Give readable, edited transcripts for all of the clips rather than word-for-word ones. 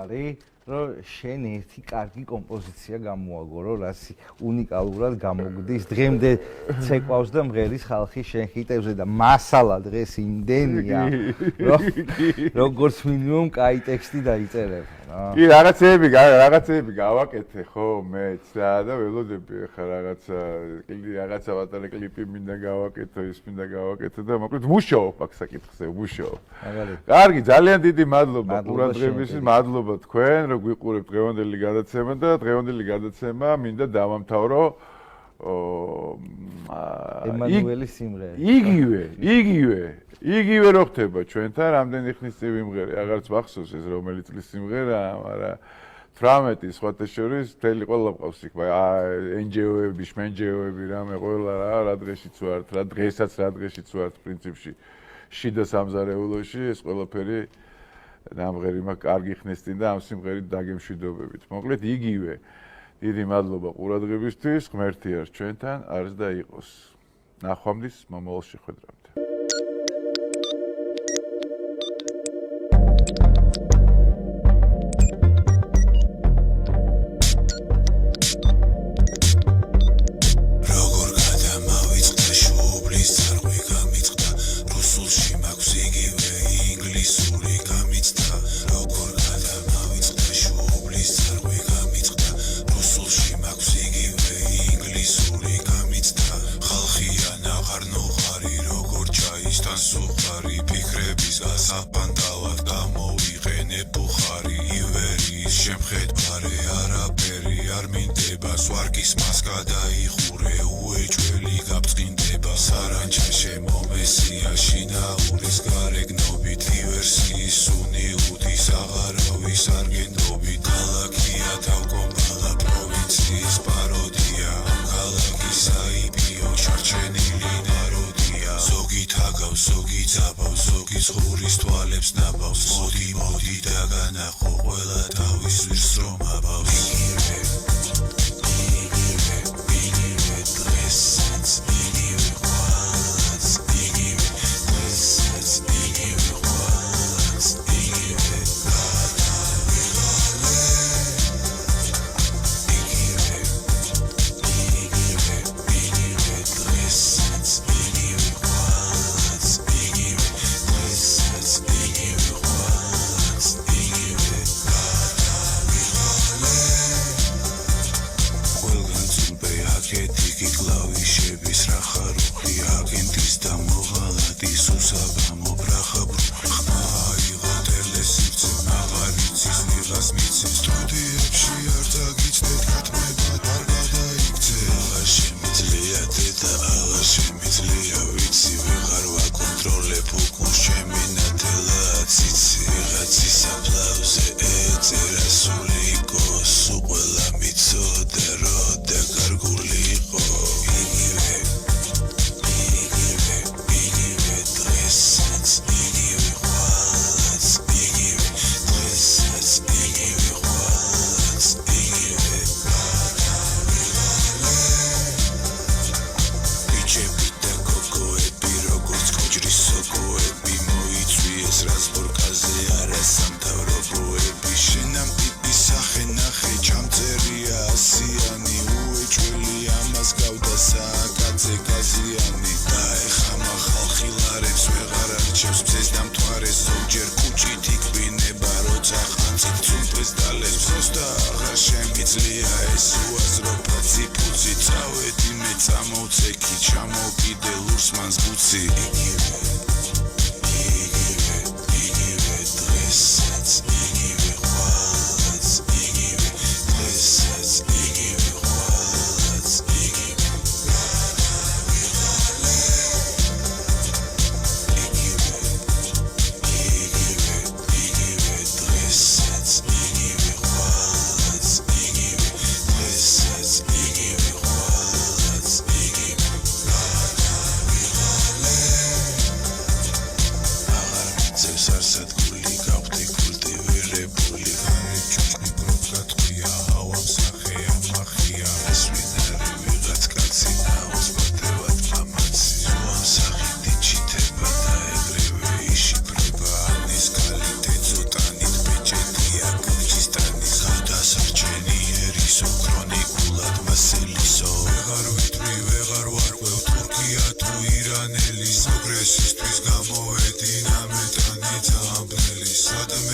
არის რომ შენ ერთი კარგი კომპოზიცია გამოაგო, რომ რასი უნიკალურად გამოგდის. დღემდე ცეკვავს და მღერის ხალხი შენ ჰიტებზე და მასალა დღეს იმდენია, რომ როგორც მინიმუმ კაი ტექსტი დაიწერება რა. კი, რაღაცეები გავაკეთე ხო მეც და ველოდები ხა რაღაცა ვატარე კლიპი მინდა გავაკეთო, ის მინდა გავაკეთო და მოკლედ მუშაობ აქ საკითხზე, მუშაობ. კარგი, ძალიან დიდი მადლობა ყურადღებისთვის, მადლობა თქვენ, რომ გვიყურებთ დღევანდელი გადაცემა და დღევანდელი გადაცემა მინდა დავამთავრო ემანუელის სიმღერა. იგივე რო ხდება ჩვენთან, რამდენი ხნის წინ ვიმღერე, აღარც მახსოვს ეს რომელი წლის სიმღერაა, მაგრამ 18 სხვათა შორის მთელი ყველა მყავს იქ, NGO-ები, შმენჯეოები, რამე ყველა რა დღეშიც ვართ, რა დღეშიც ვართ პრინციპში. შიდა სამზარეულოში ეს ყველაფერი ნამღერი მაქვს კარგი ხნის წინ და ამ სიმღერით დაგემშვიდობებით. მოკლედ იგივე დიდი მადლობა ყურადღებისთვის, ღმერთი არ ჩვენთან არის და იყოს. ნახვამდის მომავალ შეხვედრამდე.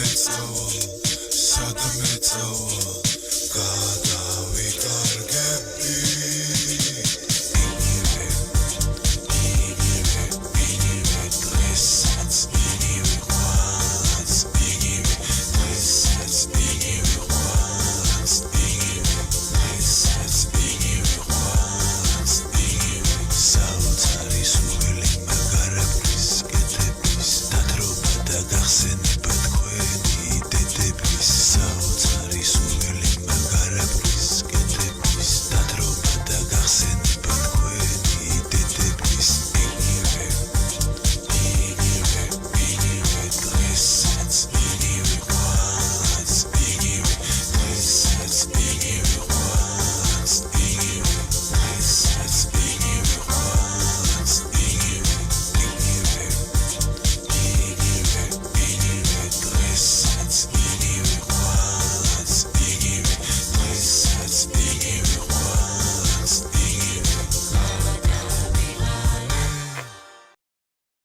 მეწავა, სადა მეწავა, გადა